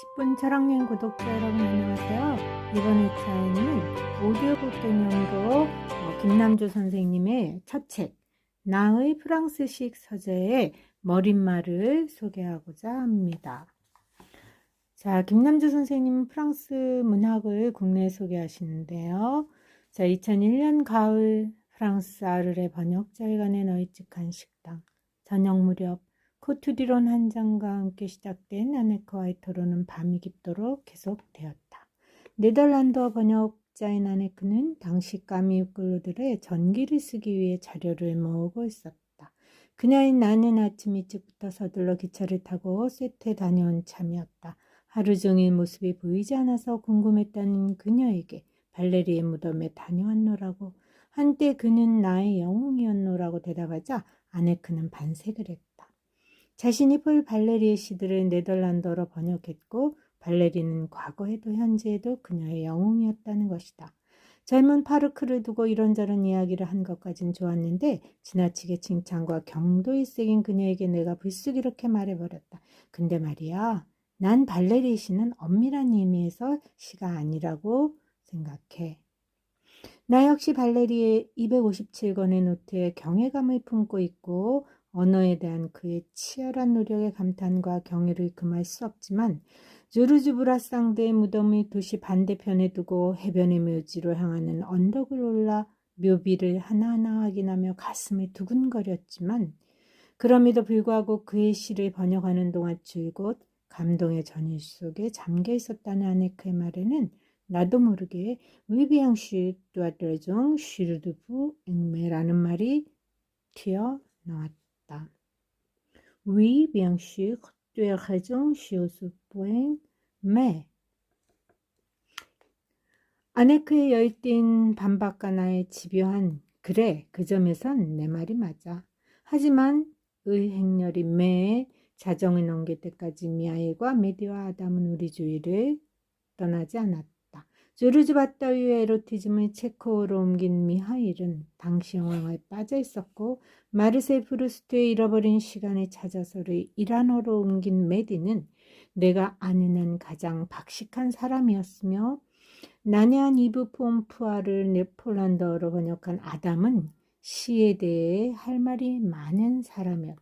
10분 철학여행 구독자 여러분 안녕하세요. 이번 회차에는 오디오북 개념으로 김남주 선생님의 첫 책 나의 프랑스식 서재의 머릿말을 소개하고자 합니다. 자, 김남주 선생님은 프랑스 문학을 국내에 소개하시는데요. 자, 2001년 가을 프랑스 아르레 번역자회관에 널찍한 식당 저녁 무렵 코투리론 한 잔과 함께 시작된 아네크와의 토론은 밤이 깊도록 계속되었다. 네덜란드어 번역자인 아네크는 당시 까미유 끌로들의 전기를 쓰기 위해 자료를 모으고 있었다. 그녀인 나는 아침 일찍부터 서둘러 기차를 타고 세트에 다녀온 참이었다. 하루 종일 모습이 보이지 않아서 궁금했다는 그녀에게 발레리의 무덤에 다녀왔노라고, 한때 그는 나의 영웅이었노라고 대답하자 아네크는 반색을 했다. 자신이 볼 발레리의 시들을 네덜란드어로 번역했고 발레리는 과거에도 현재에도 그녀의 영웅이었다는 것이다. 젊은 파르크를 두고 이런저런 이야기를 한 것까진 좋았는데 지나치게 칭찬과 경도에 새긴 그녀에게 내가 불쑥 이렇게 말해버렸다. 근데 말이야, 난 발레리의 시는 엄밀한 의미에서 시가 아니라고 생각해. 나 역시 발레리의 257권의 노트에 경외감을 품고 있고 언어에 대한 그의 치열한 노력에 감탄과 경의를 금할 수 없지만 조르주 브라상드의 무덤을 도시 반대편에 두고 해변의 묘지로 향하는 언덕을 올라 묘비를 하나하나 확인하며 가슴이 두근거렸지만 그럼에도 불구하고 그의 시를 번역하는 동안 줄곧 감동의 전율 속에 잠겨 있었다는 아네크의 말에는 나도 모르게 위비앙슈 뚜아르종 슈르드부 앵메라는 말이 튀어나왔다. 위비앙슈 뚜아르종 슈르드부 앵메. 아네크의 열띤 반박과 나의 집요한 그래, 그 점에선 내 말이 맞아. 하지만 의행렬이 매에 자정을 넘길 때까지 미하일과 메디와 아담은 우리 주위를 떠나지 않았다. 조르주 바따위의 에로티즘을 체코어로 옮긴 미하일은 당시 영화에 빠져 있었고 마르셀 프루스트의 잃어버린 시간을 찾아서를 이란어로 옮긴 메디는 내가 아는 한 가장 박식한 사람이었으며 난해한 이브 폼푸아를 네폴란드어로 번역한 아담은 시에 대해 할 말이 많은 사람이었다.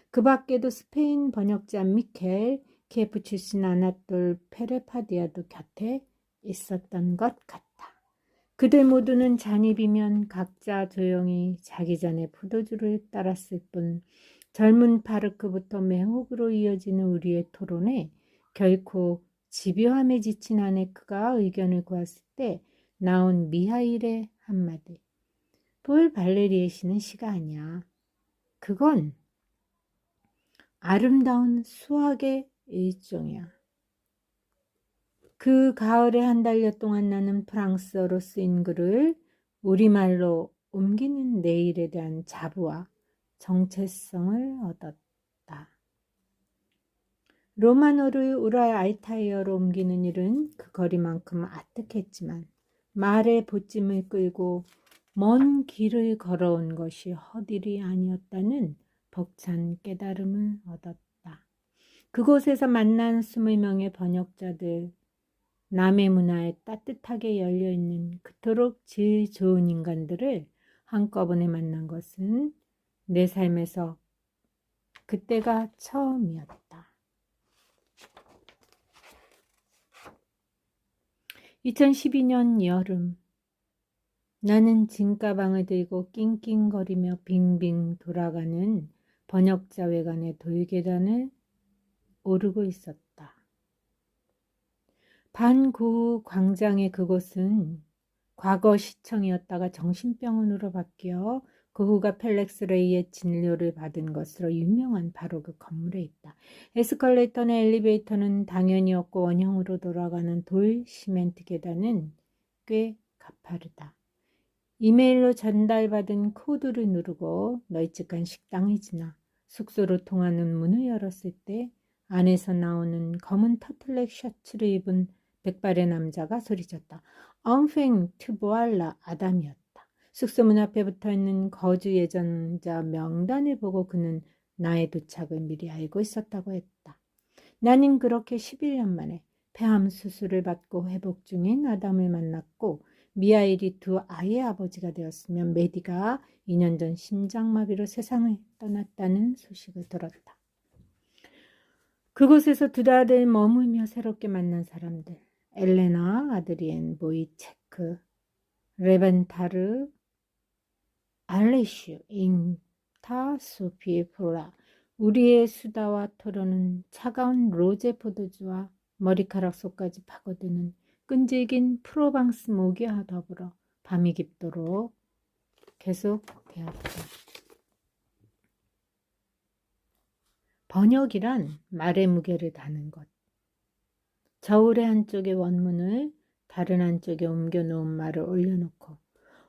그 밖에도 스페인 번역자 미켈 키에프 출신 아나톨 페레파디아도 곁에 있었던 것 같다. 그들 모두는 잔입이면 각자 조용히 자기 전에 포도주를 따랐을 뿐 젊은 파르크부터 매혹으로 이어지는 우리의 토론에 결코 집요함에 지친 아네크가 의견을 구했을 때 나온 미하일의 한마디. 볼 발레리의 시는 시가 아니야. 그건 아름다운 수학의 일종이야. 그 가을에 한 달여 동안 나는 프랑스어로 쓰인 글을 우리말로 옮기는 내일에 대한 자부와 정체성을 얻었다. 로마노를 우라의 알타이어로 옮기는 일은 그 거리만큼 아득했지만 말의 보찜을 끌고 먼 길을 걸어온 것이 헛일이 아니었다는 벅찬 깨달음을 얻었다. 그곳에서 만난 20명의 번역자들, 남의 문화에 따뜻하게 열려있는 그토록 질 좋은 인간들을 한꺼번에 만난 것은 내 삶에서 그때가 처음이었다. 2012년 여름, 나는 진가방을 들고 낑낑거리며 빙빙 돌아가는 번역자 외관의 돌계단을 오르고 있었다. 반고흐 광장의 그곳은 과거 시청이었다가 정신병원으로 바뀌어 고흐가 펠렉스 레이의 진료를 받은 것으로 유명한 바로 그 건물에 있다. 에스컬레이터나 엘리베이터는 당연히 없고 원형으로 돌아가는 돌 시멘트 계단은 꽤 가파르다. 이메일로 전달받은 코드를 누르고 널찍한 식당을 지나 숙소로 통하는 문을 열었을 때 안에서 나오는 검은 터틀넥 셔츠를 입은 백발의 남자가 소리쳤다. 엉팽 트보알라 아담이었다. 숙소 문 앞에 붙어있는 거주 예정자 명단을 보고 그는 나의 도착을 미리 알고 있었다고 했다. 나는 그렇게 11년 만에 폐암 수술을 받고 회복 중인 아담을 만났고 미하일이 두 아이의 아버지가 되었으며 메디가 2년 전 심장마비로 세상을 떠났다는 소식을 들었다. 그곳에서 두 달을 머물며 새롭게 만난 사람들, 엘레나, 아드리엔, 보이체크, 레벤타르, 알레슈, 잉타, 소피, 프라. 우리의 수다와 토론은 차가운 로제 포도주와 머리카락 속까지 파고드는 끈질긴 프로방스 모기와 더불어 밤이 깊도록 계속되었다. 번역이란 말의 무게를 다는 것. 저울의 한쪽에 원문을 다른 한쪽에 옮겨 놓은 말을 올려놓고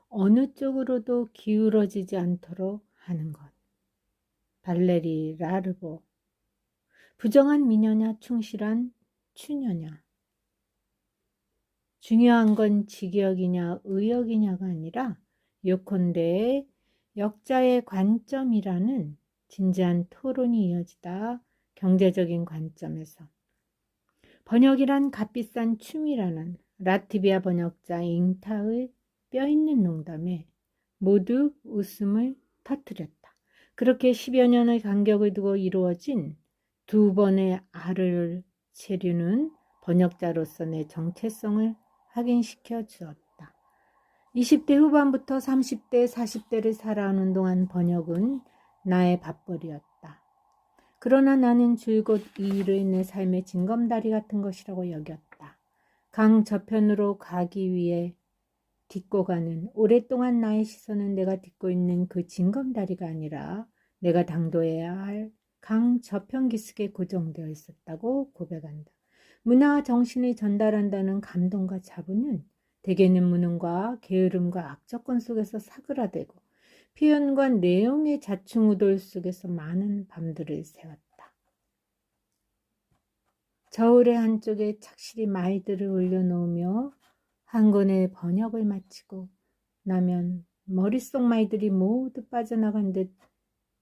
어느 쪽으로도 기울어지지 않도록 하는 것. 발레리 라르보. 부정한 미녀냐 충실한 추녀냐. 중요한 건 직역이냐 의역이냐가 아니라 요컨대 역자의 관점이라는 진지한 토론이 이어지다 경제적인 관점에서 번역이란 값비싼 춤이라는 라트비아 번역자 잉타의 뼈있는 농담에 모두 웃음을 터뜨렸다. 그렇게 10여 년의 간격을 두고 이루어진 두 번의 알을 체류는 번역자로서 내 정체성을 확인시켜 주었다. 20대 후반부터 30대, 40대를 살아오는 동안 번역은 나의 밥벌이였다. 그러나 나는 줄곧 이 일을 내 삶의 징검다리 같은 것이라고 여겼다. 강 저편으로 가기 위해 딛고 가는 오랫동안 나의 시선은 내가 딛고 있는 그 징검다리가 아니라 내가 당도해야 할 강 저편 기슭에 고정되어 있었다고 고백한다. 문화와 정신을 전달한다는 감동과 자부는 대개는 무능과 게으름과 악조건 속에서 사그라들고 표현과 내용의 자충우돌 속에서 많은 밤들을 새웠다. 저울의 한쪽에 착실히 말들을 올려놓으며 한 권의 번역을 마치고 나면 머릿속 말들이 모두 빠져나간 듯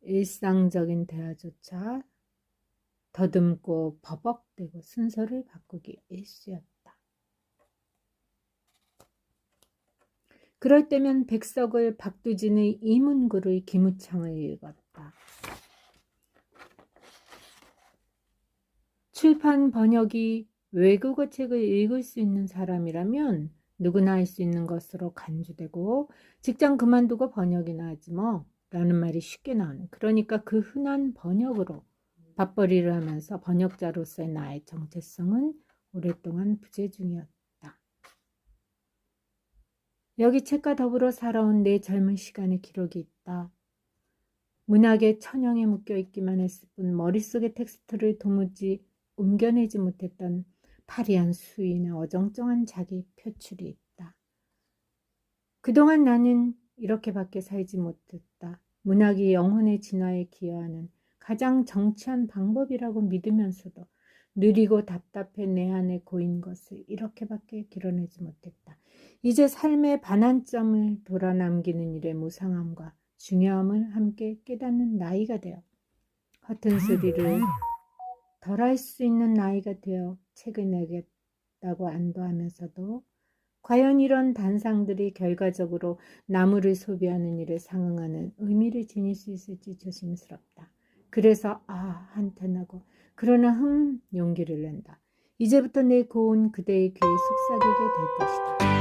일상적인 대화조차 더듬고 버벅대고 순서를 바꾸기 일쑤였다. 그럴 때면 백석을 박두진의 이문구의 기무창을 읽었다. 출판 번역이 외국어 책을 읽을 수 있는 사람이라면 누구나 할 수 있는 것으로 간주되고 직장 그만두고 번역이나 하지 뭐 라는 말이 쉽게 나오는, 그러니까 그 흔한 번역으로 밥벌이를 하면서 번역자로서의 나의 정체성은 오랫동안 부재 중이었다. 여기 책과 더불어 살아온 내 젊은 시간의 기록이 있다. 문학의 천형에 묶여있기만 했을 뿐 머릿속의 텍스트를 도무지 옮겨내지 못했던 파리한 수인의 어정쩡한 자기 표출이 있다. 그동안 나는 이렇게밖에 살지 못했다. 문학이 영혼의 진화에 기여하는 가장 정치한 방법이라고 믿으면서도 느리고 답답해 내 안에 고인 것을 이렇게밖에 길어내지 못했다. 이제 삶의 반환점을 돌아남기는 일의 무상함과 중요함을 함께 깨닫는 나이가 되어 허튼 소리를 덜 할 수 있는 나이가 되어 책을 내겠다고 안도하면서도 과연 이런 단상들이 결과적으로 나무를 소비하는 일에 상응하는 의미를 지닐 수 있을지 조심스럽다. 그래서 한탄하고 그러나 용기를 낸다. 이제부터 내 고운 그대의 귀에 속삭이게 될 것이다.